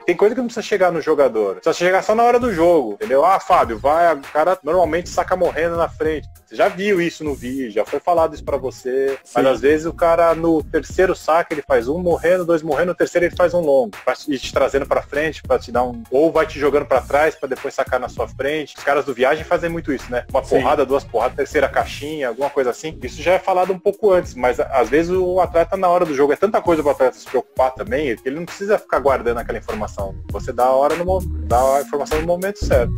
Tem coisa que não precisa chegar no jogador. Precisa chegar só na hora do jogo, entendeu? Ah, Fábio, vai, o cara normalmente saca morrendo na frente. Você já viu isso no vídeo, já foi falado isso pra você. Sim. Mas às vezes o cara no terceiro saque, ele faz um morrendo, dois morrendo, no terceiro ele faz um longo. Vai te trazendo pra frente, pra te dar um... Ou vai te jogando pra trás pra depois sacar na sua frente. Os caras do Viagem fazem muito isso, né? Uma porrada, duas porradas, terceira caixinha, alguma coisa assim. Isso já é falado um pouco antes, mas às vezes o atleta na hora do jogo é tanta coisa pro atleta se preocupar também, que ele não precisa ficar guardando aquela informação. Você dá a informação no momento certo.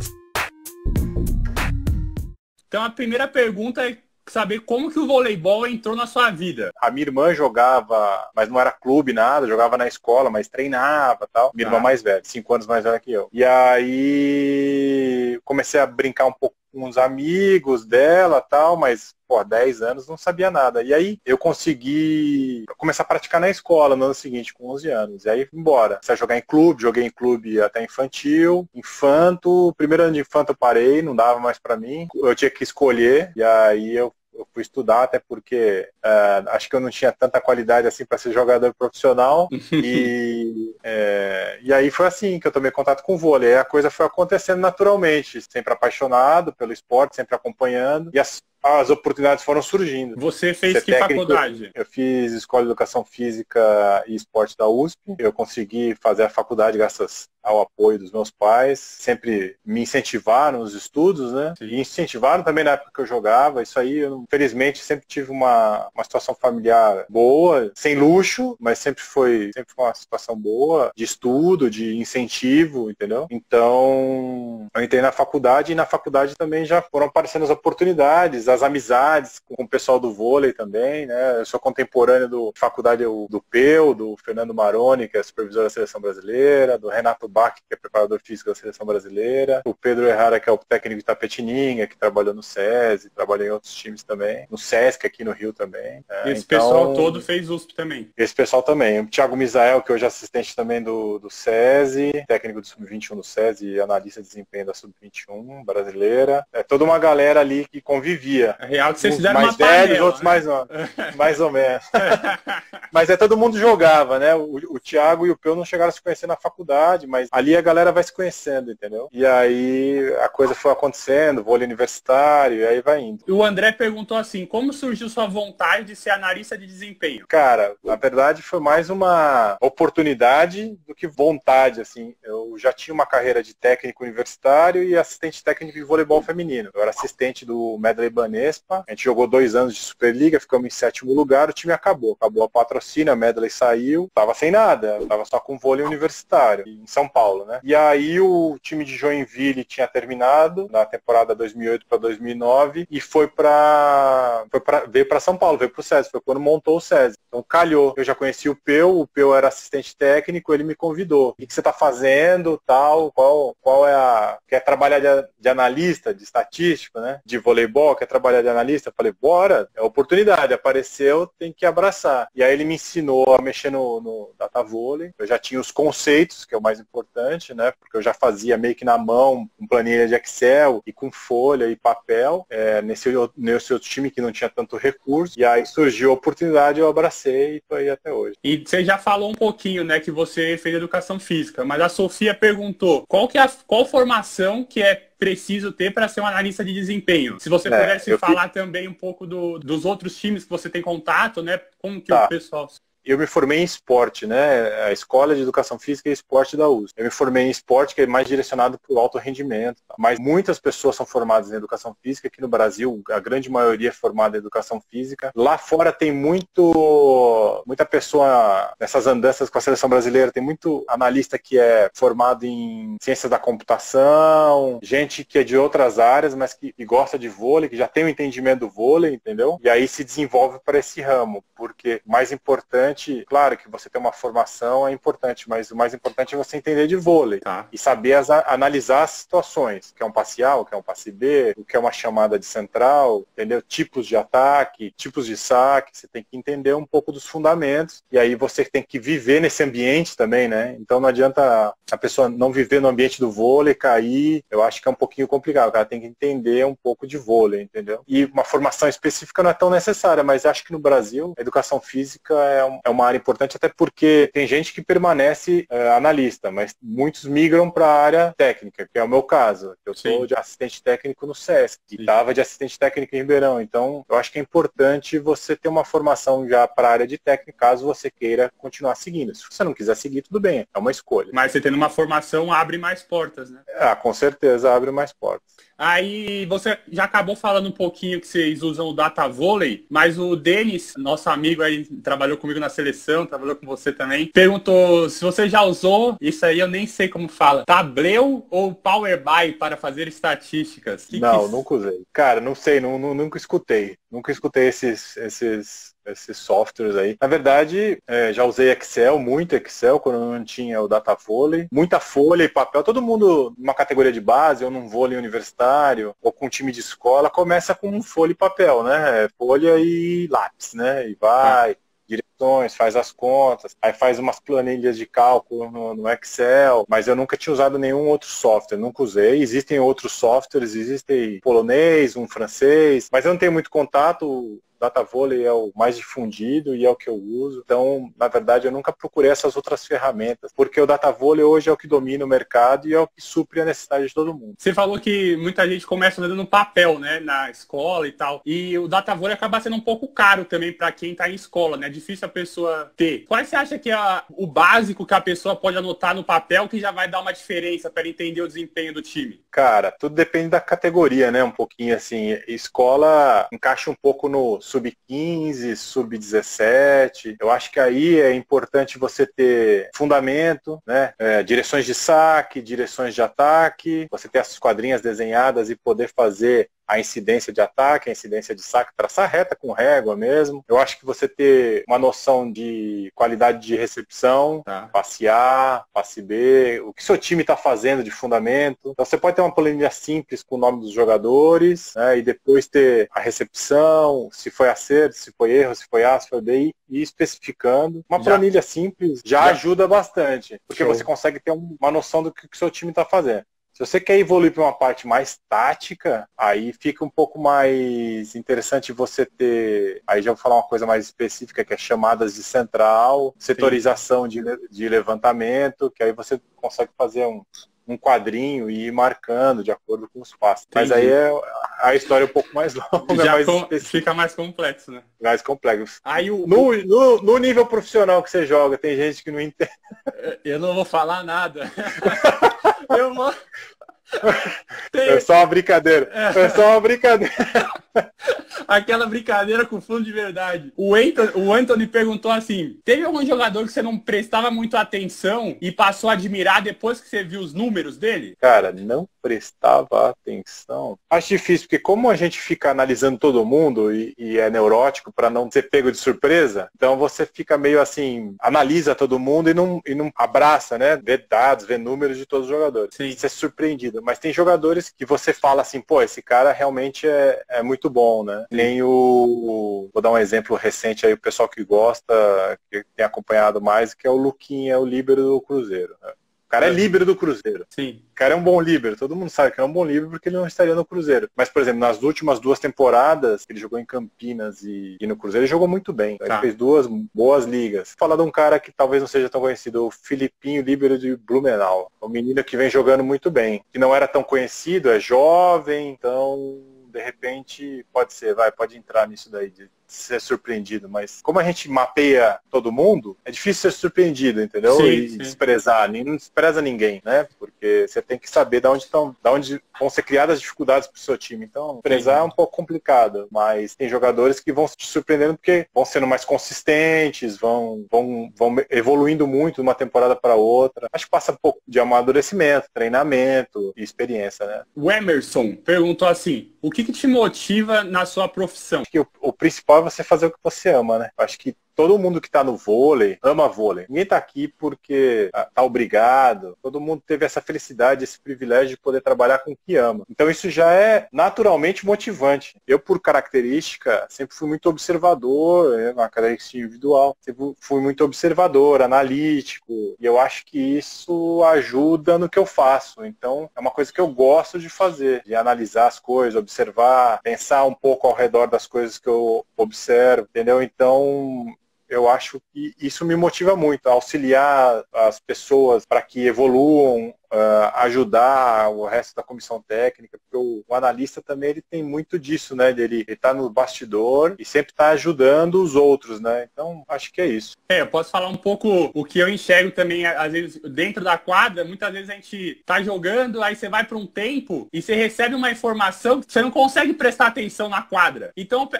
Então a primeira pergunta é saber como que o voleibol entrou na sua vida. A minha irmã jogava, mas não era clube, nada, jogava na escola, mas treinava e tal. Minha irmã mais velha, 5 anos mais velha que eu. E aí comecei a brincar um pouco com os amigos dela e tal, mas, 10 anos não sabia nada. E aí eu consegui começar a praticar na escola no ano seguinte, com 11 anos. E aí, embora. Comecei a jogar em clube, joguei em clube até infantil, infanto. Primeiro ano de infanto eu parei, não dava mais pra mim. Eu tinha que escolher, e aí eu fui estudar, até porque acho que eu não tinha tanta qualidade assim para ser jogador profissional. E aí foi assim que eu tomei contato com o vôlei. A coisa foi acontecendo naturalmente, sempre apaixonado pelo esporte, sempre acompanhando. E as oportunidades foram surgindo. Você fez que faculdade? Eu fiz Escola de Educação Física e Esporte da USP. Eu consegui fazer a faculdade graças ao apoio dos meus pais. Sempre me incentivaram nos estudos, né? E incentivaram também na época que eu jogava. Isso aí, eu, infelizmente, sempre tive uma situação familiar boa, sem luxo, mas sempre foi uma situação boa, de estudo, de incentivo, entendeu? Então, eu entrei na faculdade, e na faculdade também já foram aparecendo as oportunidades, as amizades com o pessoal do vôlei também, né? Eu sou contemporâneo da faculdade do Peu, do Fernando Maroni, que é supervisor da Seleção Brasileira, do Renato Bach, que é preparador físico da Seleção Brasileira, o Pedro Errara, que é o técnico de Tapetininga, que trabalhou no SESI, trabalhou em outros times também, no SESC aqui no Rio também. E esse pessoal todo fez USP também? Esse pessoal também. O Thiago Misael, que hoje é assistente também do SESI, técnico do Sub-21 do SESI e analista de desempenho da Sub-21 brasileira. É toda uma galera ali que convivia. É real que vocês fizeram mais uma panela, velhos, outros né? mais novos. Mais ou menos. Mas todo mundo jogava, né? O Thiago e o Peu não chegaram a se conhecer na faculdade, mas ali a galera vai se conhecendo, entendeu? E aí a coisa foi acontecendo, vôlei universitário, e aí vai indo. E o André perguntou assim, como surgiu sua vontade de ser analista de desempenho? Cara, na verdade foi mais uma oportunidade do que vontade, assim. Eu já tinha uma carreira de técnico universitário e assistente técnico de voleibol feminino. Eu era assistente do Medley Banespa, a gente jogou 2 anos de Superliga, ficamos em 7º lugar, o time acabou a patrocínio, a Medley saiu, tava sem nada, tava só com vôlei universitário, em São Paulo, né? E aí o time de Joinville tinha terminado na temporada 2008 para 2009 e veio para São Paulo, veio pro SESI, foi quando montou o SESI. Então calhou, eu já conheci o Peu era assistente técnico, ele me convidou. O que você tá fazendo, tal, qual é quer trabalhar de analista, de estatístico, né? De voleibol, quer trabalhar de analista? Eu falei, bora, é oportunidade, apareceu, tem que abraçar. E aí ele me ensinou a mexer no data vôlei. Eu já tinha os conceitos, que é o mais importante, né? Porque eu já fazia meio que na mão, com planilha de Excel e com folha e papel, nesse outro time que não tinha tanto recurso. E aí surgiu a oportunidade, eu abracei e tô aí até hoje. E você já falou um pouquinho, né, que você fez educação física, mas a Sofia perguntou, qual formação que é preciso ter para ser um analista de desempenho? Se você pudesse falar também um pouco dos outros times que você tem contato, né? Como que o pessoal... Eu me formei em esporte, né? A Escola de Educação Física e Esporte da USP. Eu me formei em esporte, que é mais direcionado para o alto rendimento. Mas muitas pessoas são formadas em Educação Física. Aqui no Brasil, a grande maioria é formada em Educação Física. Lá fora tem muita pessoa, nessas andanças com a Seleção Brasileira, tem muito analista que é formado em Ciências da Computação, gente que é de outras áreas, mas que gosta de vôlei, que já tem o entendimento do vôlei, entendeu? E aí se desenvolve para esse ramo, porque o mais importante, claro que você ter uma formação é importante, mas o mais importante é você entender de vôlei e saber analisar as situações, o que é um passe A, o que é um passe B, o que é uma chamada de central, entendeu? Tipos de ataque, tipos de saque, você tem que entender um pouco dos fundamentos, e aí você tem que viver nesse ambiente também, né? Então não adianta a pessoa não viver no ambiente do vôlei, cair, eu acho que é um pouquinho complicado. O cara tem que entender um pouco de vôlei, entendeu? E uma formação específica não é tão necessária, mas acho que no Brasil a educação física é uma área importante, até porque tem gente que permanece analista, mas muitos migram para a área técnica, que é o meu caso. Eu sou de assistente técnico no SESC e estava de assistente técnico em Ribeirão. Então, eu acho que é importante você ter uma formação já para a área de técnica, caso você queira continuar seguindo. Se você não quiser seguir, tudo bem, é uma escolha. Mas você tendo uma formação abre mais portas, né? Com certeza abre mais portas. Aí você já acabou falando um pouquinho que vocês usam o Data Volley, mas o Denis, nosso amigo aí, trabalhou comigo na seleção, trabalhou com você também, perguntou se você já usou, isso aí eu nem sei como fala, Tableau ou Power BI para fazer estatísticas? Nunca usei. Cara, não sei, nunca escutei. Nunca escutei esses softwares aí. Na verdade, já usei Excel, muito Excel, quando não tinha o Data Volley. Muita folha e papel. Todo mundo, numa categoria de base, ou num vôlei universitário, ou com um time de escola, começa com folha e papel, né? Folha e lápis, né? E vai... direções, faz as contas, aí faz umas planilhas de cálculo no Excel, mas eu nunca tinha usado nenhum outro software, nunca usei. Existem outros softwares, existem polonês, um francês, mas eu não tenho muito contato. Data Volley é o mais difundido e é o que eu uso. Então, na verdade, eu nunca procurei essas outras ferramentas, porque o Data Volley hoje é o que domina o mercado e é o que supre a necessidade de todo mundo. Você falou que muita gente começa usando no papel, né, na escola e tal. E o Data Volley acaba sendo um pouco caro também para quem está em escola, né? É difícil a pessoa ter. Qual você acha que é o básico que a pessoa pode anotar no papel que já vai dar uma diferença para entender o desempenho do time? Cara, tudo depende da categoria, né? Um pouquinho assim. Escola encaixa um pouco no sub-15, sub-17. Eu acho que aí é importante você ter fundamento, né? Direções de saque, direções de ataque, você ter as quadrinhas desenhadas e poder fazer a incidência de ataque, a incidência de saque, traçar reta com régua mesmo. Eu acho que você ter uma noção de qualidade de recepção, passe A, passe B, o que seu time está fazendo de fundamento. Então você pode ter uma planilha simples com o nome dos jogadores, né, e depois ter a recepção, se foi acerto, se foi erro, se foi A, se foi B, e especificando. Uma planilha simples já ajuda bastante, porque você consegue ter uma noção do que o seu time está fazendo. Se você quer evoluir para uma parte mais tática, aí fica um pouco mais interessante você ter, aí já vou falar uma coisa mais específica, que é chamadas de central, setorização de levantamento, que aí você consegue fazer um quadrinho e ir marcando de acordo com os passos. Mas aí a história é um pouco mais longa, fica mais complexo, né? Mais complexo. Aí no nível profissional que você joga, tem gente que não entende. Eu não vou falar nada. É só uma brincadeira. É só uma brincadeira. Aquela brincadeira com fundo de verdade. O Anthony perguntou assim, teve algum jogador que você não prestava muito atenção e passou a admirar depois que você viu os números dele? Cara, não prestava atenção. Acho difícil, porque como a gente fica analisando todo mundo e é neurótico para não ser pego de surpresa, então você fica meio assim, analisa todo mundo e não abraça, né? Vê dados, vê números de todos os jogadores. Sim. Você é surpreendido. Mas tem jogadores que você fala assim, pô, esse cara realmente é muito bom, né? Nem vou dar um exemplo recente aí, o pessoal que gosta, que tem acompanhado mais, que é o Luquinha, o líbero do Cruzeiro, né? O cara é líbero do Cruzeiro. Sim. O cara é um bom líbero. Todo mundo sabe que é um bom líbero porque ele não estaria no Cruzeiro. Mas, por exemplo, nas últimas 2 temporadas, ele jogou em Campinas e no Cruzeiro, ele jogou muito bem. Ele fez 2 boas ligas. Vou falar de um cara que talvez não seja tão conhecido, o Filipinho, líbero de Blumenau. Um menino que vem jogando muito bem. Que não era tão conhecido, é jovem, então... de repente, pode entrar nisso daí, de ser surpreendido, mas como a gente mapeia todo mundo, é difícil ser surpreendido, entendeu? Sim. Desprezar, não despreza ninguém, né? Porque você tem que saber de onde vão ser criadas dificuldades para o seu time. Então, desprezar é um pouco complicado, mas tem jogadores que vão te surpreendendo porque vão sendo mais consistentes, vão evoluindo muito de uma temporada para outra. Acho que passa um pouco de amadurecimento, treinamento e experiência, né? O Emerson perguntou assim, o que te motiva na sua profissão? Acho que o principal é você fazer o que você ama, né? Acho que todo mundo que está no vôlei ama vôlei. Ninguém está aqui porque está obrigado. Todo mundo teve essa felicidade, esse privilégio de poder trabalhar com o que ama. Então isso já é naturalmente motivante. Eu, por característica, sempre fui muito observador, uma característica individual, sempre fui muito observador, analítico, e eu acho que isso ajuda no que eu faço. Então é uma coisa que eu gosto de fazer, de analisar as coisas, observar, pensar um pouco ao redor das coisas que eu observo, entendeu? Então eu acho que isso me motiva muito, a auxiliar as pessoas para que evoluam, ajudar o resto da comissão técnica, porque o analista também ele tem muito disso, né? Ele está no bastidor e sempre está ajudando os outros, né? Então, acho que é isso. Eu posso falar um pouco o que eu enxergo também, às vezes, dentro da quadra. Muitas vezes a gente tá jogando, aí você vai para um tempo e você recebe uma informação que você não consegue prestar atenção na quadra. Então,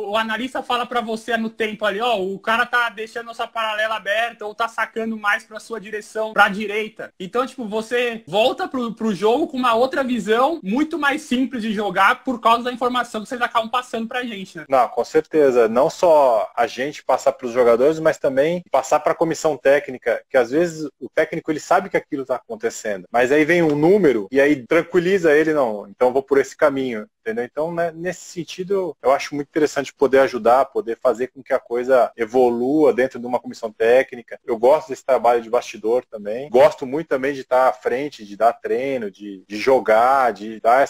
o analista fala para você no tempo ali, ó, o cara tá deixando a sua paralela aberta ou tá sacando mais para sua direção, para a direita. Então, tipo, você volta pro jogo com uma outra visão muito mais simples de jogar por causa da informação que vocês acabam passando pra gente, né? Não, com certeza. Não só a gente passar para os jogadores, mas também passar para a comissão técnica, que às vezes o técnico ele sabe que aquilo está acontecendo, mas aí vem um número e aí tranquiliza ele, não, então eu vou por esse caminho. Entendeu? Então, né, nesse sentido, eu acho muito interessante poder ajudar, poder fazer com que a coisa evolua dentro de uma comissão técnica. Eu gosto desse trabalho de bastidor também. Gosto muito também de estar à frente, de dar treino, de jogar, de dar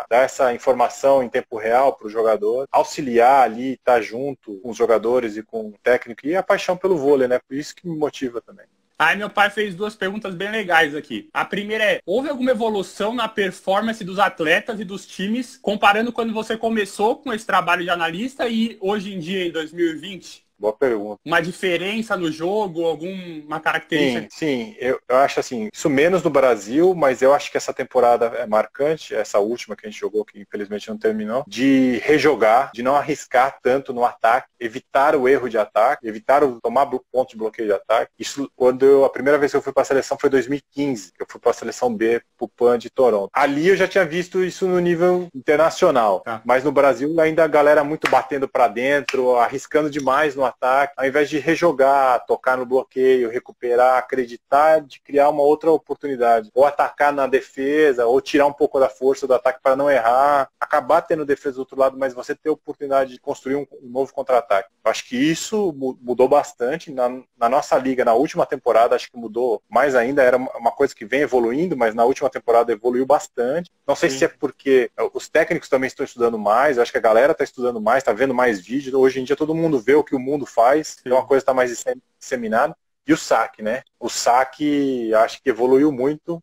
essa informação em tempo real para o jogador, auxiliar ali, estar junto com os jogadores e com o técnico, e a paixão pelo vôlei, né? Por isso que me motiva também. Aí meu pai fez duas perguntas bem legais aqui. A primeira é, houve alguma evolução na performance dos atletas e dos times, comparando quando você começou com esse trabalho de analista e hoje em dia, em 2020? Boa pergunta. Uma diferença no jogo, alguma característica? Sim, eu acho assim, isso menos no Brasil, mas eu acho que essa temporada é marcante, essa última que a gente jogou, que infelizmente não terminou, de rejogar, de não arriscar tanto no ataque, evitar o erro de ataque, evitar tomar ponto de bloqueio de ataque. Isso, a primeira vez que eu fui para a seleção foi em 2015, que eu fui para a seleção B, pro PAN de Toronto. Ali eu já tinha visto isso no nível internacional, mas no Brasil ainda a galera muito batendo para dentro, arriscando demais no ataque, ao invés de rejogar, tocar no bloqueio, recuperar, acreditar de criar uma outra oportunidade, ou atacar na defesa, ou tirar um pouco da força do ataque para não errar, acabar tendo defesa do outro lado, mas você ter a oportunidade de construir um novo contra-ataque. Eu acho que isso mudou bastante na nossa liga, na última temporada, acho que mudou mais ainda, era uma coisa que vem evoluindo, mas na última temporada evoluiu bastante. Não sei se é porque os técnicos também estão estudando mais, acho que a galera está estudando mais, está vendo mais vídeos, hoje em dia todo mundo vê o que o mundo faz, então a coisa está mais disseminada. E o saque, né? O saque acho que evoluiu muito,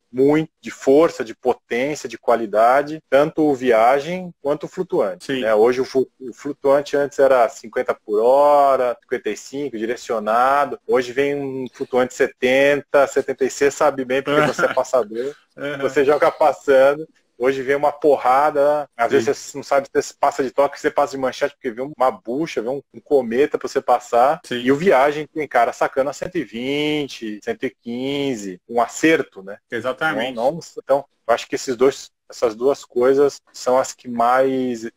de força, de potência, de qualidade, tanto o viagem quanto o flutuante. Né? Hoje o flutuante antes era 50 por hora, 55, direcionado. Hoje vem um flutuante 70, 76, sabe bem porque você é passador, você joga passando. Hoje vem uma porrada, às vezes você não sabe se você passa de toque, você passa de manchete, porque vem uma bucha, vem um cometa para você passar. Sim. E o viagem tem cara sacando a 120, 115, um acerto, né? Exatamente. Então, eu acho que essas duas coisas são as que mais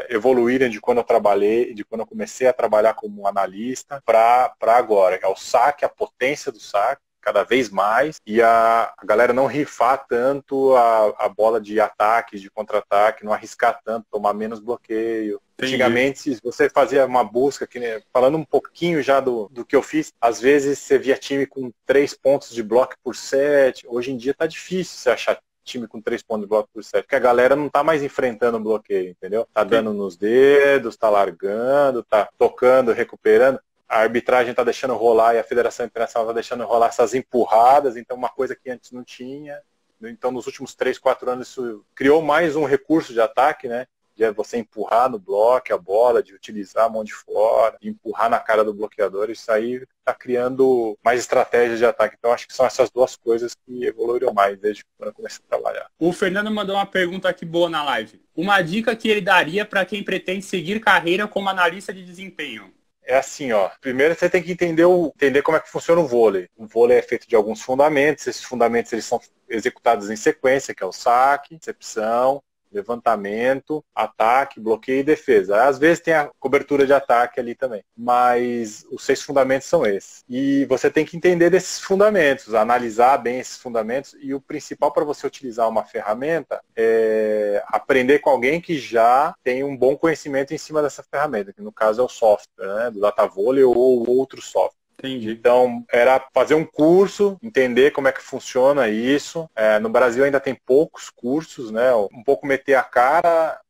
evoluíram de quando eu trabalhei, de quando eu comecei a trabalhar como analista para agora. É o saque, a potência do saque, cada vez mais, e a galera não rifar tanto a bola de ataque, de contra-ataque, não arriscar tanto, tomar menos bloqueio. Entendi. Antigamente, se você fazia uma busca, falando um pouquinho já do que eu fiz, às vezes você via time com 3 pontos de bloco por set, hoje em dia tá difícil você achar time com 3 pontos de bloco por set, porque a galera não tá mais enfrentando o bloqueio, entendeu? Tá dando nos dedos, tá largando, tá tocando, recuperando. A arbitragem está deixando rolar e a Federação Internacional está deixando rolar essas empurradas, então uma coisa que antes não tinha. Então nos últimos 3, 4 anos isso criou mais um recurso de ataque, né? De você empurrar no bloco a bola, de utilizar a mão de fora, de empurrar na cara do bloqueador. Isso aí está criando mais estratégias de ataque. Então acho que são essas duas coisas que evoluíram mais desde quando eu comecei a trabalhar. O Fernando mandou uma pergunta aqui boa na live. Uma dica que ele daria para quem pretende seguir carreira como analista de desempenho? É assim, ó. Primeiro você tem que entender como é que funciona o vôlei. O vôlei é feito de alguns fundamentos. Esses fundamentos eles são executados em sequência, que é o saque, recepção, levantamento, ataque, bloqueio e defesa. Às vezes tem a cobertura de ataque ali também, mas os 6 fundamentos são esses. E você tem que entender desses fundamentos, analisar bem esses fundamentos, e o principal para você utilizar uma ferramenta é aprender com alguém que já tem um bom conhecimento em cima dessa ferramenta, que no caso é o software, né, do Datavolley ou outro software. Entendi. Então, era fazer um curso, entender como é que funciona isso. No Brasil ainda tem poucos cursos, né? Um pouco meter a cara.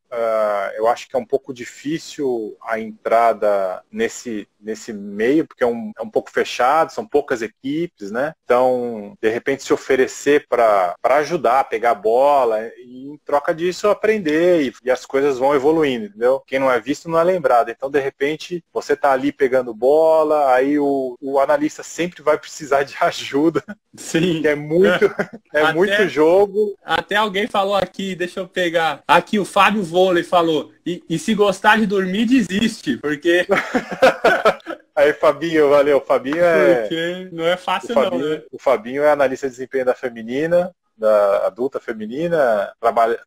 Eu acho que é um pouco difícil a entrada nesse meio, porque é um pouco fechado, são poucas equipes, né? Então, de repente, se oferecer para ajudar a pegar a bola e, em troca disso, aprender e as coisas vão evoluindo, entendeu? Quem não é visto não é lembrado. Então, de repente, você está ali pegando bola, aí o analista sempre vai precisar de ajuda. Sim. Que é muito, muito jogo. Até alguém falou aqui, deixa eu pegar. Aqui o Fábio Vôlei falou, e se gostar de dormir, desiste, porque... Aí, Fabinho, valeu. Fabinho porque não é fácil não, né? O Fabinho é analista de desempenho da feminina, da adulta feminina,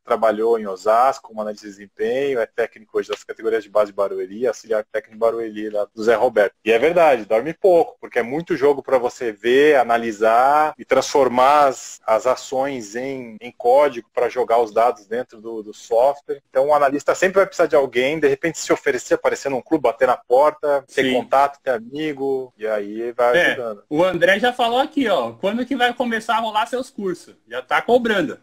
trabalhou em Osasco como analista de desempenho, é técnico hoje das categorias de base de Barueri, auxiliar técnico de Barueri lá do Zé Roberto. E é verdade, dorme pouco, porque é muito jogo para você ver, analisar e transformar as ações em código para jogar os dados dentro do software. Então o analista sempre vai precisar de alguém, de repente se oferecer, aparecer num clube, bater na porta, ter contato, ter amigo, e aí vai ajudando. O André já falou aqui, ó, quando que vai começar a rolar seus cursos? Já tá cobrando.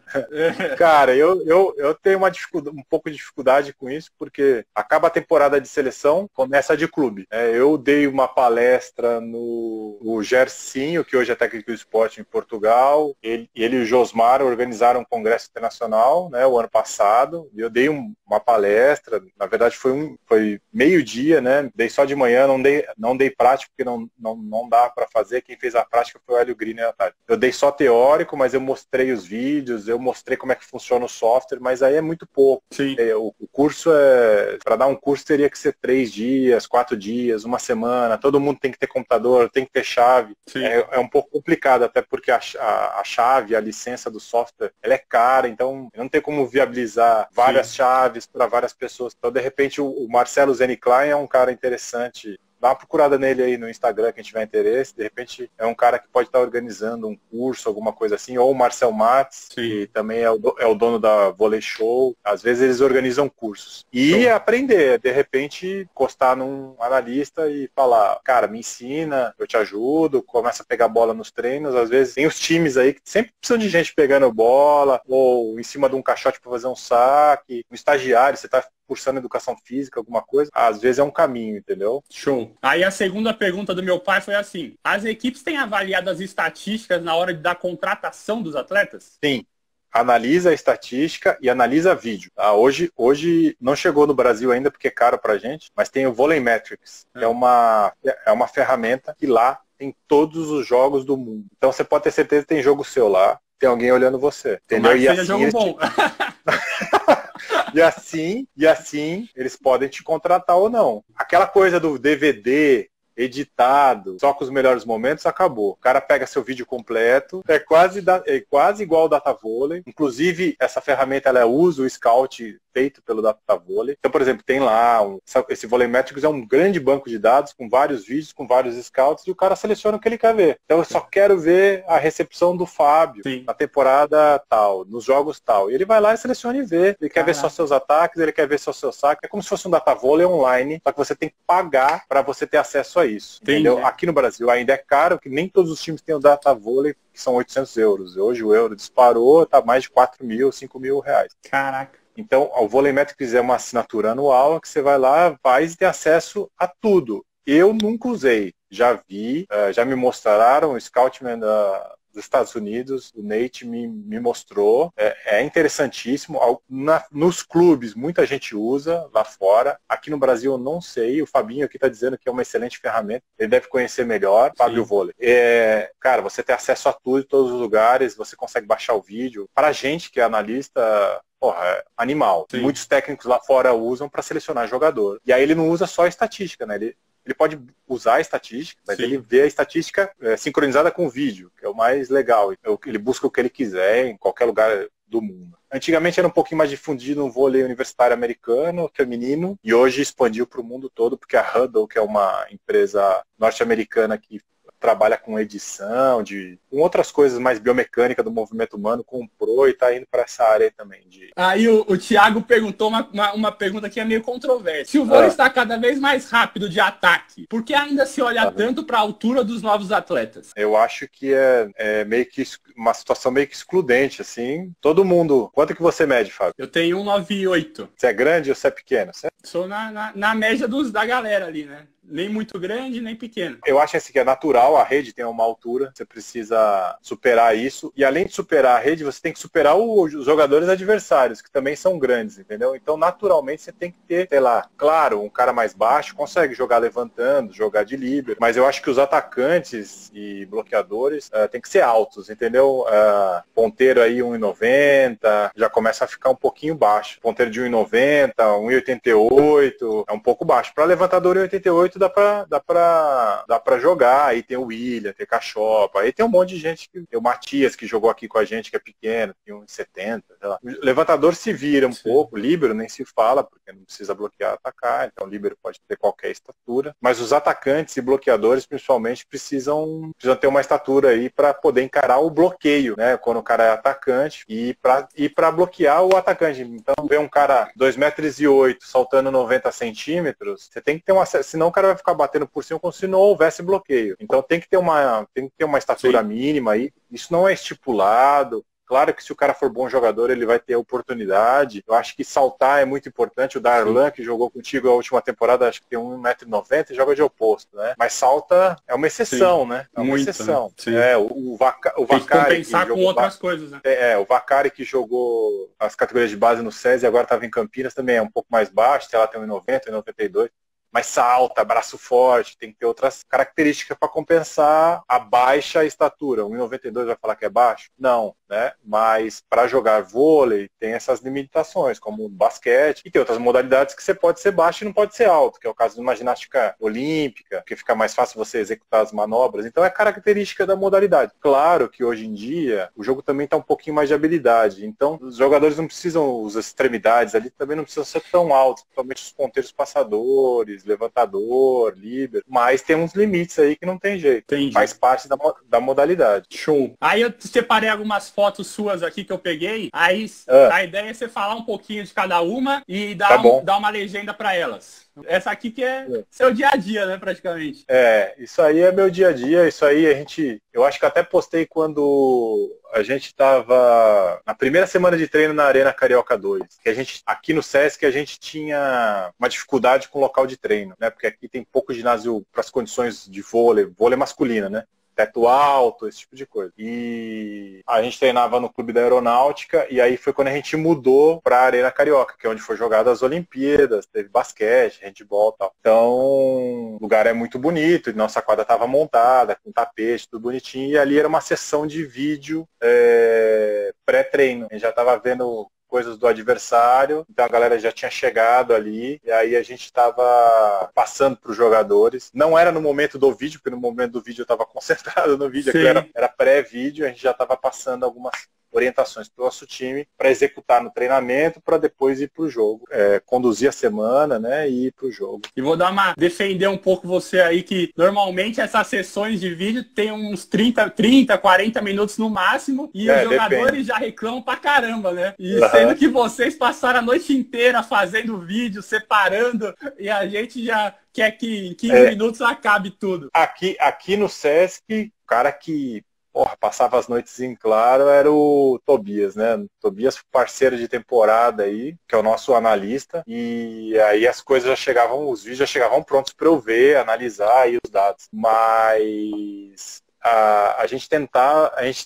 Cara, eu tenho um pouco de dificuldade com isso, porque acaba a temporada de seleção, começa a de clube. Eu dei uma palestra no Gersinho, que hoje é técnico de esporte em Portugal. Ele e o Josmar organizaram um congresso internacional, né, o ano passado. E eu dei uma palestra, na verdade foi meio-dia, né? Dei só de manhã, não dei prática, porque não dá para fazer. Quem fez a prática foi o Hélio Green à tarde. Eu dei só teórico, mas eu mostrei os vídeos, eu mostrei como é que funciona o software, mas aí é muito pouco. Sim. O curso para dar um curso teria que ser 3 dias, 4 dias, uma semana, todo mundo tem que ter computador, tem que ter chave. É um pouco complicado, até porque a chave, a licença do software, ela é cara, então não tem como viabilizar várias chaves para várias pessoas. Então, de repente, o Marcelo Zeniclein é um cara interessante. Dá uma procurada nele aí no Instagram, quem tiver interesse. De repente é um cara que pode estar organizando um curso, alguma coisa assim. Ou o Marcel Matz, que também é o dono da Volley Show. Às vezes eles organizam cursos. E aprender, de repente, encostar num analista e falar, cara, me ensina, eu te ajudo, começa a pegar bola nos treinos. Às vezes tem os times aí que sempre precisam de gente pegando bola, ou em cima de um caixote para fazer um saque. Um estagiário, você está cursando educação física, alguma coisa, às vezes é um caminho, entendeu? Show. Aí a segunda pergunta do meu pai foi assim, as equipes têm avaliado as estatísticas na hora da contratação dos atletas? Sim. Analisa a estatística e analisa vídeo. Tá? Hoje não chegou no Brasil ainda porque é caro pra gente, mas tem o Volleymetrics, que é uma ferramenta que lá tem todos os jogos do mundo. Então você pode ter certeza que tem jogo seu lá, tem alguém olhando você. Entendeu? E assim, jogo bom. E assim eles podem te contratar ou não. Aquela coisa do DVD editado, só com os melhores momentos, acabou. O cara pega seu vídeo completo, é quase igual ao Datavolley. Inclusive, essa ferramenta ela usa o Scout feito pelo Datavolley. Então, por exemplo, tem lá, esse Volleymetrics é um grande banco de dados com vários vídeos, com vários scouts, e o cara seleciona o que ele quer ver. Então, eu só quero ver a recepção do Fábio na temporada tal, nos jogos tal. E ele vai lá e seleciona e vê. Ele quer ver só seus ataques, ele quer ver só seu saque. É como se fosse um Datavolley online, só que você tem que pagar para você ter acesso a isso. Entendeu? Aqui no Brasil ainda é caro, que nem todos os times têm o Datavolley, que são 800 euros. Hoje o euro disparou, tá mais de 4 mil, 5 mil reais. Caraca. Então, o Volleymetrics é uma assinatura anual que você vai lá, faz e tem acesso a tudo. Eu nunca usei. Já vi, já me mostraram, o Scoutman dos Estados Unidos, o Nate me mostrou. É interessantíssimo. Nos clubes, muita gente usa lá fora. Aqui no Brasil eu não sei. O Fabinho aqui está dizendo que é uma excelente ferramenta. Ele deve conhecer melhor. Fábio Vôlei. Cara, você tem acesso a tudo, em todos os lugares. Você consegue baixar o vídeo. Para a gente que é analista... Porra, animal. Sim. Muitos técnicos lá fora usam para selecionar jogador. E aí ele não usa só a estatística, né? Ele pode usar a estatística, mas ele vê a estatística sincronizada com o vídeo, que é o mais legal. Ele busca o que ele quiser em qualquer lugar do mundo. Antigamente era um pouquinho mais difundido no vôlei universitário americano, feminino, e hoje expandiu para o mundo todo, porque a Hudl, que é uma empresa norte-americana que trabalha com edição, com outras coisas mais biomecânica do movimento humano, comprou e está indo para essa área também. Aí o Thiago perguntou uma pergunta que é meio controversa. Se o vôlei está cada vez mais rápido de ataque, por que ainda se olha tanto para a altura dos novos atletas? Eu acho que é meio que uma situação meio que excludente, assim. Todo mundo... Quanto que você mede, Fábio? Eu tenho 1,98. Você é grande ou você é pequeno? Sou na média da galera ali, né? Nem muito grande, nem pequeno. Eu acho assim que é natural, a rede tem uma altura, você precisa superar isso. E além de superar a rede, você tem que superar os jogadores adversários, que também são grandes, entendeu? Então, naturalmente, você tem que ter, sei lá, claro, um cara mais baixo consegue jogar levantando, jogar de líbero, mas eu acho que os atacantes e bloqueadores tem que ser altos, entendeu? Ponteiro aí 1,90, já começa a ficar um pouquinho baixo. Ponteiro de 1,90, 1,88, é um pouco baixo. Para levantador 1,88, dá pra jogar. Aí tem o William, tem o Cachopa, aí tem um monte de gente, tem o Matias que jogou aqui com a gente, que é pequeno, tem 1,70, sei lá. O levantador se vira um pouco, o líbero nem se fala, porque não precisa bloquear, atacar, então o líbero pode ter qualquer estatura, mas os atacantes e bloqueadores principalmente precisam ter uma estatura aí para poder encarar o bloqueio, né, quando o cara é atacante e para bloquear o atacante. Então ver um cara 2,08 m saltando 90 centímetros, você tem que ter senão o cara vai ficar batendo por cima como se não houvesse bloqueio. Então tem que ter uma estatura mínima aí. Isso não é estipulado. Claro que se o cara for bom jogador, ele vai ter oportunidade. Eu acho que saltar é muito importante. O Darlan, que jogou contigo a última temporada, acho que tem 1,90 m e joga de oposto, né? Mas salta é uma exceção, né? É uma exceção. Né? O Vacari compensar com outras coisas, né? O Vacari que jogou as categorias de base no SESI e agora estava em Campinas também é um pouco mais baixo, sei lá, tem 1,90 m, 1,92 m. Mas salta, braço forte, tem que ter outras características para compensar a baixa estatura. 1,92 vai falar que é baixo? Não, né? Mas para jogar vôlei tem essas limitações, como basquete, e tem outras modalidades que você pode ser baixo e não pode ser alto, que é o caso de uma ginástica olímpica, que fica mais fácil você executar as manobras. Então é característica da modalidade. Claro que hoje em dia o jogo também está um pouquinho mais de habilidade, então os jogadores não precisam, as extremidades ali também não precisam ser tão altos, principalmente os ponteiros passadores, levantador, líbero, mas tem uns limites aí que não tem jeito. Entendi. Faz parte da modalidade. Show. Aí eu separei algumas fotos suas aqui que eu peguei, aí a ideia é você falar um pouquinho de cada uma e dar uma legenda para elas. Essa aqui que é seu dia a dia, né, praticamente. Isso aí é meu dia a dia, isso aí eu acho que até postei quando a gente estava na primeira semana de treino na Arena Carioca 2, que a gente, aqui no Sesc, a gente tinha uma dificuldade com o local de treino, né, porque aqui tem pouco ginásio para as condições de vôlei masculina, né, teto alto, esse tipo de coisa. E a gente treinava no Clube da Aeronáutica, e aí foi quando a gente mudou para a Arena Carioca, que é onde foi jogada as Olimpíadas, teve basquete, handball e tal. Então, o lugar é muito bonito, e nossa quadra estava montada, com tapete, tudo bonitinho, e ali era uma sessão de vídeo pré-treino. A gente já estava vendo coisas do adversário, então a galera já tinha chegado ali, e aí a gente estava passando para os jogadores. Não era no momento do vídeo, porque no momento do vídeo eu estava concentrado no vídeo, era pré-vídeo, a gente já estava passando algumas orientações para o nosso time para executar no treinamento, para depois ir para o jogo, conduzir a semana, né, e ir para o jogo. E vou defender um pouco você aí, que normalmente essas sessões de vídeo tem uns 30, 40 minutos no máximo, e os jogadores já reclamam pra caramba, né? E sendo que vocês passaram a noite inteira fazendo vídeo, separando, e a gente já quer que em 15 minutos acabe tudo. Aqui no Sesc, o cara que passava as noites em claro era o Tobias, né? O Tobias, parceiro de temporada aí, que é o nosso analista, e aí as coisas os vídeos já chegavam prontos para eu ver, analisar aí os dados. Mas a gente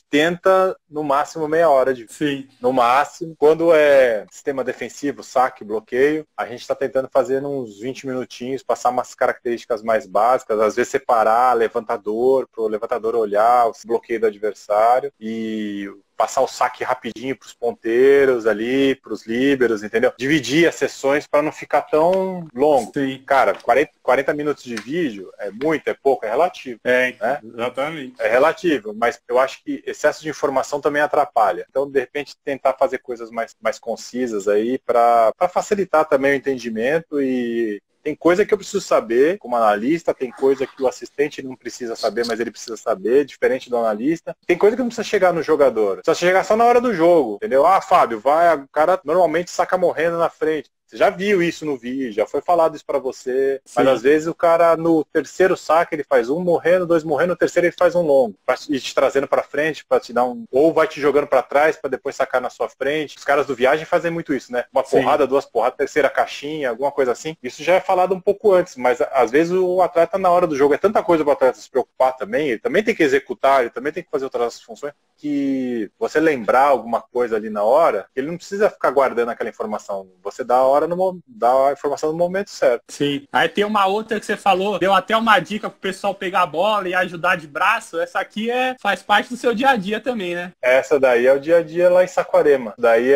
tenta no máximo meia hora de vídeo. No máximo. Quando é sistema defensivo, saque, bloqueio, a gente está tentando fazer uns 20 minutinhos, passar umas características mais básicas, às vezes separar levantador, para o levantador olhar o bloqueio do adversário, e passar o saque rapidinho pros ponteiros ali, pros líberos, entendeu? Dividir as sessões para não ficar tão longo. Sim. Cara, 40 minutos de vídeo é muito, é pouco, é relativo. É, né? Exatamente. É relativo, mas eu acho que excesso de informação também atrapalha. Então, de repente, tentar fazer coisas mais concisas aí para facilitar também o entendimento. E tem coisa que eu preciso saber como analista, tem coisa que o assistente não precisa saber, mas ele precisa saber, diferente do analista. Tem coisa que não precisa chegar no jogador, precisa chegar só na hora do jogo, entendeu? Ah, Fábio, o cara normalmente saca morrendo na frente. Você já viu isso no vídeo, já foi falado isso pra você, Sim. mas às vezes o cara no terceiro saque ele faz um morrendo, 2 morrendo, no terceiro ele faz um longo, pra ir te trazendo pra frente, pra te dar ou vai te jogando pra trás pra depois sacar na sua frente. Os caras do Viagem fazem muito isso, né? Uma porrada, 2 porradas, terceira caixinha, alguma coisa assim. Isso já é falado um pouco antes, mas às vezes o atleta na hora do jogo é tanta coisa pro atleta se preocupar também, ele também tem que executar, ele também tem que fazer outras funções, que você lembrar alguma coisa ali na hora, ele não precisa ficar guardando aquela informação. Você dá a informação no momento certo. Sim. Aí tem uma outra que você falou, deu até uma dica pro pessoal pegar a bola e ajudar de braço. Essa aqui faz parte do seu dia a dia também, né? Essa daí é o dia a dia lá em Saquarema. Daí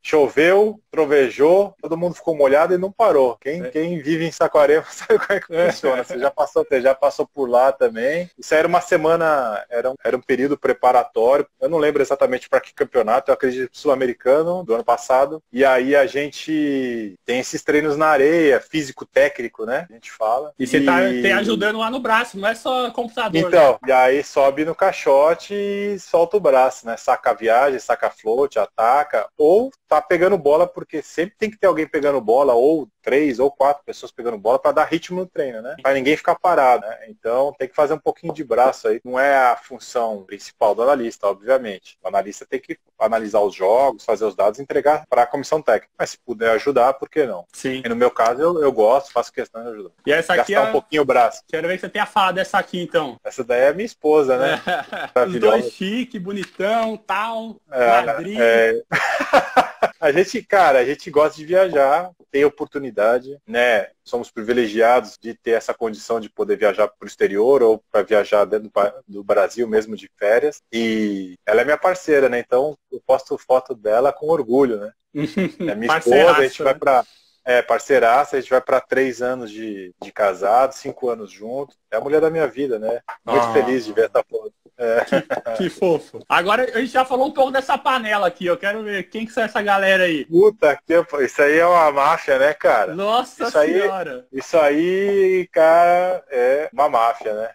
choveu, trovejou, todo mundo ficou molhado e não parou. Quem vive em Saquarema sabe como é que funciona. Você já passou por lá também. Isso era uma semana, era um período preparatório. Eu não lembro exatamente para que campeonato, eu acredito sul-americano do ano passado. E aí a gente tem esses treinos na areia, físico-técnico, né? A gente fala. E você tá ajudando lá no braço, não é só computador. Então, né? E aí sobe no caixote e solta o braço, né? Saca a viagem, saca a float, ataca. Ou tá pegando bola, porque sempre tem que ter alguém pegando bola, ou 3 ou 4 pessoas pegando bola para dar ritmo no treino, né? Para ninguém ficar parado, né? Então tem que fazer um pouquinho de braço aí. Não é a função principal do analista, obviamente. O analista tem que analisar os jogos, fazer os dados e entregar para a comissão técnica. Mas se puder ajudar, por que não? Sim. E no meu caso, eu gosto, faço questão de ajudar. E essa aqui gastar um pouquinho o braço. Quero ver que você tenha falado dessa aqui, então. Essa daí é minha esposa, né? Os dois chique, bonitão, tal, Madrid. A gente gosta de viajar, tem oportunidade, né? Somos privilegiados de ter essa condição de poder viajar para o exterior ou para viajar dentro do Brasil mesmo de férias. E ela é minha parceira, né? Então eu posto foto dela com orgulho, né? É minha esposa, a gente vai para... parceiraça, a gente vai para 3 anos de casado, 5 anos juntos. É a mulher da minha vida, né? Muito feliz de ver essa foto. Que fofo. Agora a gente já falou um pouco dessa panela aqui. Eu quero ver quem que são essa galera aí. Puta que isso aí é uma máfia, né, cara? Nossa senhora. Isso aí, cara, é uma máfia, né?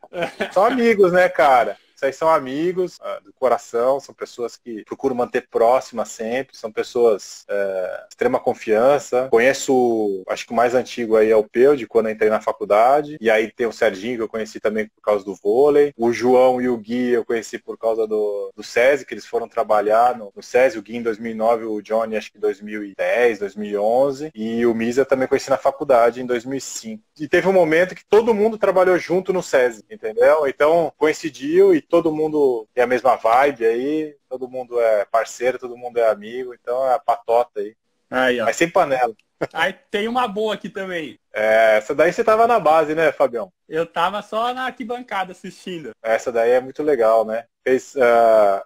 São amigos, né, cara? Isso aí são amigos do coração, são pessoas que procuram manter próximas sempre, são pessoas de extrema confiança. Conheço, acho que o mais antigo aí é o Peu, de quando eu entrei na faculdade, e aí tem o Serginho, que eu conheci também por causa do vôlei, o João e o Gui eu conheci por causa do SESI, que eles foram trabalhar no SESI, o Gui em 2009, o Johnny acho que em 2010, 2011, e o Misa eu também conheci na faculdade em 2005. E teve um momento que todo mundo trabalhou junto no SESI, entendeu? Então coincidiu e todo mundo tem a mesma vibe aí, todo mundo é parceiro, todo mundo é amigo, então é a patota aí. Mas sem panela. Aí tem uma boa aqui também. Essa daí você tava na base, né, Fabião? Eu tava só na arquibancada assistindo. Essa daí é muito legal, né? Fez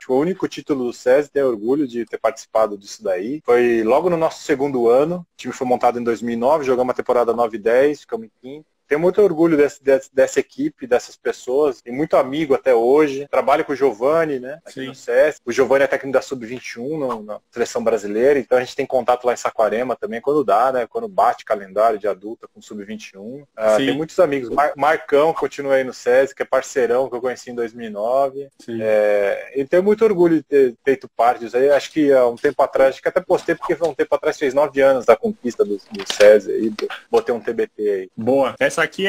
o único título do SESI, tenho orgulho de ter participado disso daí. Foi logo no nosso segundo ano, o time foi montado em 2009, jogamos a temporada 9 e 10, ficamos em quinto. Tenho muito orgulho dessa equipe, dessas pessoas. Tem muito amigo até hoje. Trabalho com o Giovani, né? Aqui no SESC. O Giovani é técnico da Sub-21 na seleção brasileira. Então a gente tem contato lá em Saquarema também, quando dá, né? Quando bate calendário de adulta com Sub-21. Tem muitos amigos. Marcão continua aí no SESC, que é parceirão que eu conheci em 2009. E tenho muito orgulho de ter feito parte disso aí. Acho que há um tempo atrás, acho que até postei, porque foi um tempo atrás, fez 9 anos da conquista do SESC aí. Botei um TBT aí. Boa. Essa aqui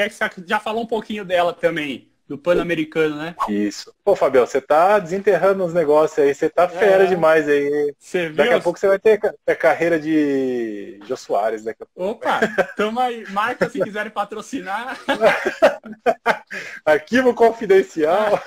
já falou um pouquinho dela também, do Pan-Americano, né? Isso. Pô, Fabião, você tá desenterrando uns negócios aí, você tá fera demais aí. Daqui a pouco você vai ter carreira de Jô Soares. Daqui a pouco. Opa, tamo aí. Marca se quiserem patrocinar. Arquivo confidencial.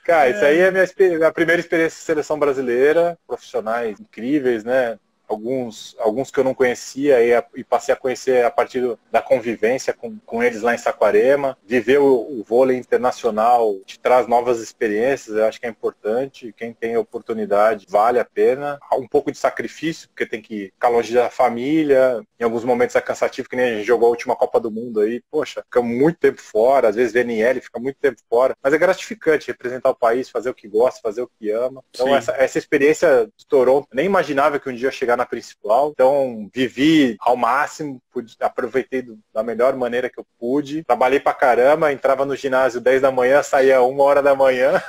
Cara, isso aí é a minha primeira experiência de seleção brasileira, profissionais incríveis, né? alguns que eu não conhecia e passei a conhecer a partir da convivência com eles lá em Saquarema. Viver o vôlei internacional te traz novas experiências, eu acho que é importante. Quem tem oportunidade, vale a pena. Há um pouco de sacrifício, porque tem que ficar longe da família, em alguns momentos é cansativo, que nem a gente jogou a última Copa do Mundo aí, poxa, fica muito tempo fora, às vezes VNL fica muito tempo fora, mas é gratificante representar o país, fazer o que gosta, fazer o que ama. Então essa experiência de Toronto, nem imaginava que um dia ia chegar na principal, então vivi ao máximo, aproveitei da melhor maneira que eu pude, trabalhei pra caramba, entrava no ginásio 10 da manhã, saía 1h da manhã,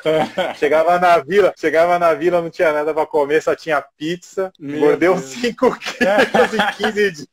chegava na vila, não tinha nada pra comer, só tinha pizza, engordei uns 5 quilos em 15 dias.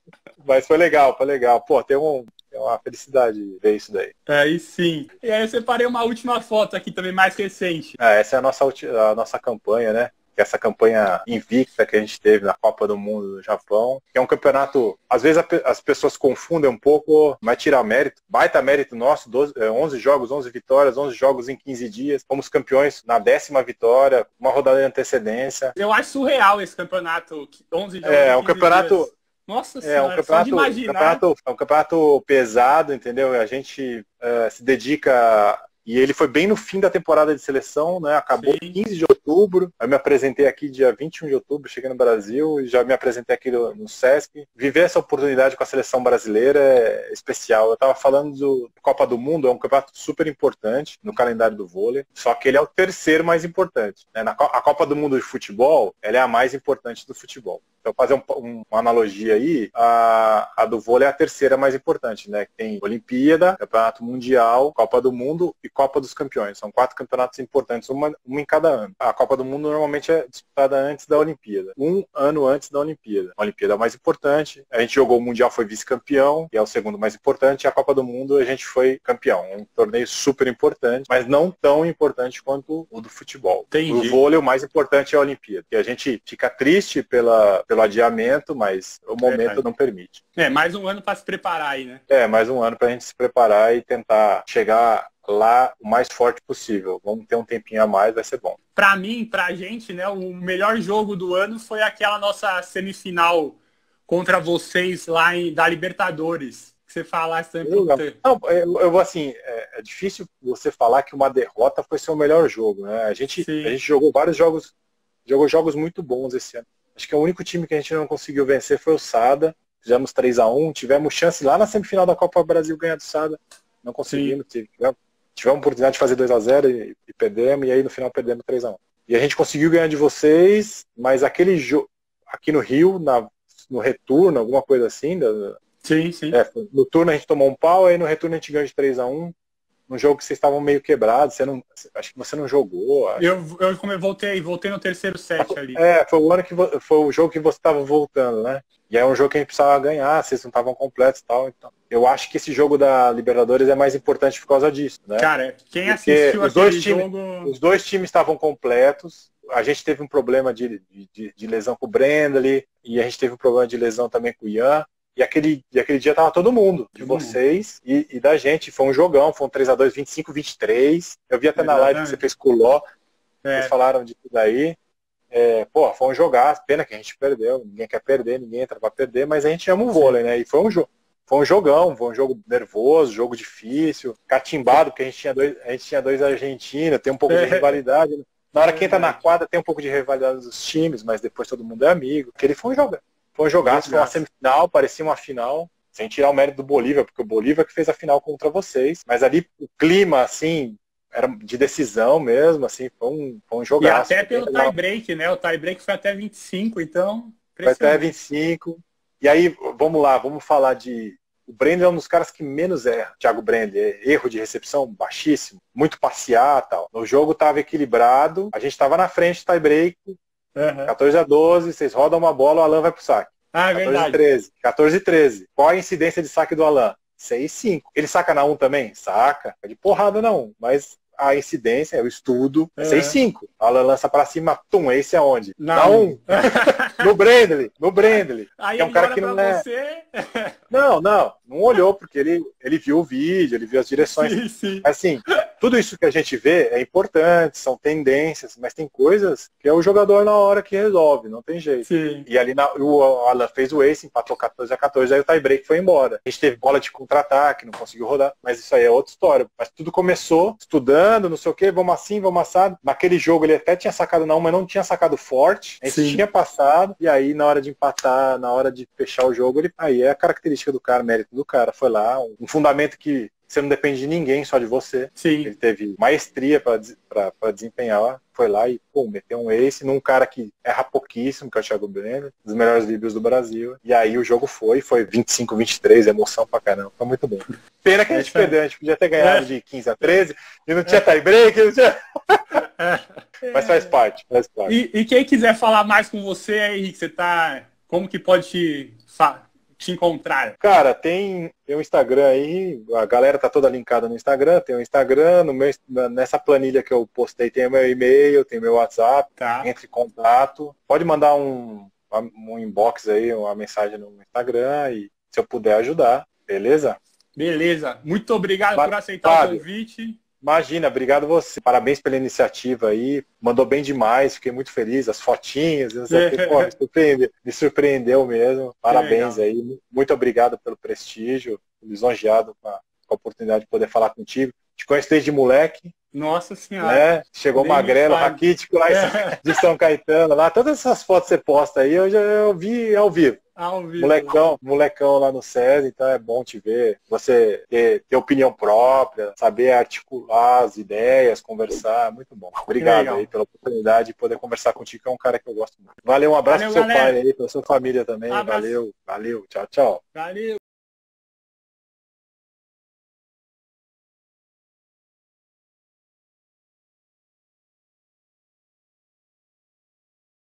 Mas foi legal. Pô, tem uma felicidade ver isso daí. Aí sim. E aí eu separei uma última foto aqui também, mais recente. Essa é a nossa campanha, né? Essa campanha invicta que a gente teve na Copa do Mundo do Japão, que é um campeonato, às vezes as pessoas confundem um pouco, mas tirar mérito, baita mérito nosso, 11 jogos, 11 vitórias, 11 jogos em 15 dias, fomos campeões na 10ª vitória, uma rodada de antecedência. Eu acho surreal esse campeonato, 11 jogos em 15 campeonato dias. Nossa senhora, só de imaginar. É um campeonato pesado, entendeu? A gente se dedica... E ele foi bem no fim da temporada de seleção, né? Acabou 15 de outubro. Eu me apresentei aqui dia 21 de outubro, cheguei no Brasil e já me apresentei aqui no Sesc. Viver essa oportunidade com a seleção brasileira é especial. Eu estava falando do Copa do Mundo, é um campeonato super importante no calendário do vôlei, só que ele é o terceiro mais importante, né? A Copa do Mundo de futebol, ela é a mais importante do futebol. Então, fazer uma analogia aí, a do vôlei é a terceira mais importante, né? Tem Olimpíada, Campeonato Mundial, Copa do Mundo e Copa dos Campeões. São 4 campeonatos importantes, uma em cada ano. A Copa do Mundo normalmente é disputada antes da Olimpíada, um ano antes da Olimpíada. A Olimpíada é a mais importante, a gente jogou o Mundial, foi vice-campeão, e é o segundo mais importante, e a Copa do Mundo a gente foi campeão. Um torneio super importante, mas não tão importante quanto o do futebol. Entendi. O vôlei, o mais importante é a Olimpíada. E a gente fica triste pelo adiamento, mas o momento não permite. Mais um ano para se preparar aí, né? Mais um ano para a gente se preparar e tentar chegar lá o mais forte possível. Vamos ter um tempinho a mais, vai ser bom. Pra mim, pra gente, né, o melhor jogo do ano foi aquela nossa semifinal contra vocês lá da Libertadores. Que você falasse também. Não, eu vou assim, é difícil você falar que uma derrota foi seu melhor jogo, né? A gente jogou vários jogos, jogos muito bons esse ano. Acho que o único time que a gente não conseguiu vencer foi o Sada. Fizemos 3-1, tivemos chance lá na semifinal da Copa do Brasil ganhar do Sada. Não conseguimos, tivemos a oportunidade de fazer 2-0 e perdemos, e aí no final perdemos 3-1. E a gente conseguiu ganhar de vocês, mas aquele jogo aqui no Rio, no retorno, alguma coisa assim. Sim. No turno a gente tomou um pau, aí no retorno a gente ganhou de 3-1. Num jogo que vocês estavam meio quebrados, acho que você não jogou. Eu voltei no terceiro set ali. Foi o jogo que você estava voltando, né? E é um jogo que a gente precisava ganhar, vocês não estavam completos e tal. Então, eu acho que esse jogo da Libertadores é mais importante por causa disso, né? Cara, quem assistiu aquele jogo... Os dois times estavam completos. A gente teve um problema de lesão com o Brendley, e a gente teve um problema de lesão também com o Ian. E aquele dia tava todo mundo, de vocês e da gente. Foi um jogão, foi um 3-2, 25-23. Eu vi até na live que você fez com o Ló. Vocês falaram de tudo aí. Foi um jogaço. Pena que a gente perdeu. Ninguém quer perder, ninguém entra pra perder, mas a gente ama o vôlei, né? E foi um jogão, foi um jogo nervoso, jogo difícil, catimbado, porque a gente tinha dois argentinos, tem um pouco de rivalidade. Na hora que entra na quadra tem um pouco de rivalidade dos times, mas depois todo mundo é amigo. Porque ele foi um jogão. Foi um jogaço, foi uma semifinal, parecia uma final, sem tirar o mérito do Bolívia, porque o Bolívia que fez a final contra vocês. Mas ali o clima, assim, era de decisão mesmo, assim, foi um jogaço. E até pelo tie-break, né? O tie-break foi até 25, então... Foi até 25. E aí, vamos falar de... O Brender é um dos caras que menos erra, Thiago Brender. Erro de recepção baixíssimo, muito passear e tal. O jogo estava equilibrado, a gente estava na frente, tie-break, 14-12, vocês rodam uma bola, o Alan vai pro saque. 14-13. Qual a incidência de saque do Alan? 6-5. Ele saca na 1 também? Saca. É de porrada na 1, mas a incidência, o estudo, 6-5. O Alan lança pra cima, esse aonde? Na 1. No Brendley. Aí é um cara que não é... você... Não olhou, porque ele viu o vídeo, ele viu as direções. Sim. Assim, tudo isso que a gente vê é importante, são tendências, mas tem coisas que é o jogador na hora que resolve, não tem jeito. Sim. E ali o Alan fez o ace, empatou 14-14, aí o tie-break foi embora. A gente teve bola de contra-ataque, não conseguiu rodar, mas isso aí é outra história. Mas tudo começou estudando, não sei o que, vamos assim, vamos assado. Naquele jogo ele até tinha sacado não, mas não tinha sacado forte. A gente tinha passado, e aí na hora de empatar, na hora de fechar o jogo, aí é a característica do cara, mérito do cara. Foi lá, um fundamento que você não depende de ninguém, só de você. Sim. Ele teve maestria para desempenhar, foi lá e meteu um ace num cara que erra pouquíssimo, que é o Thiago Brenner, dos melhores líbeos do Brasil. E aí o jogo foi 25-23, emoção pra caramba. Foi muito bom. Pena que a gente perdeu, a gente podia ter ganhado de 15-13 e não tinha tie-break, não tinha... Mas faz parte, faz parte. E quem quiser falar mais com você, Henrique, como que pode te encontrar? Cara, tem um Instagram aí, a galera tá toda linkada no Instagram, tem o Instagram, nessa planilha que eu postei tem o meu e-mail, tem o meu WhatsApp, entre em contato. Pode mandar um inbox aí, uma mensagem no Instagram e se eu puder ajudar, beleza? Beleza. Muito obrigado por aceitar o convite. Imagina, obrigado você. Parabéns pela iniciativa aí. Mandou bem demais, fiquei muito feliz. As fotinhas, não sei o que, pô, me surpreendeu mesmo. Parabéns aí. Muito obrigado pelo prestígio. Lisonjeado com a oportunidade de poder falar contigo. Te conheço desde moleque. Nossa senhora. Né? Chegou magrelo, raquítico lá de São Caetano. Lá, todas essas fotos que você posta aí, eu vi ao vivo. Molecão lá no SESI, então é bom te ver, você ter opinião própria, saber articular as ideias, conversar, muito bom. Obrigado aí pela oportunidade de poder conversar contigo, que é um cara que eu gosto muito. Valeu, um abraço pro seu pai aí, pra sua família também. Valeu, tchau, tchau. Valeu.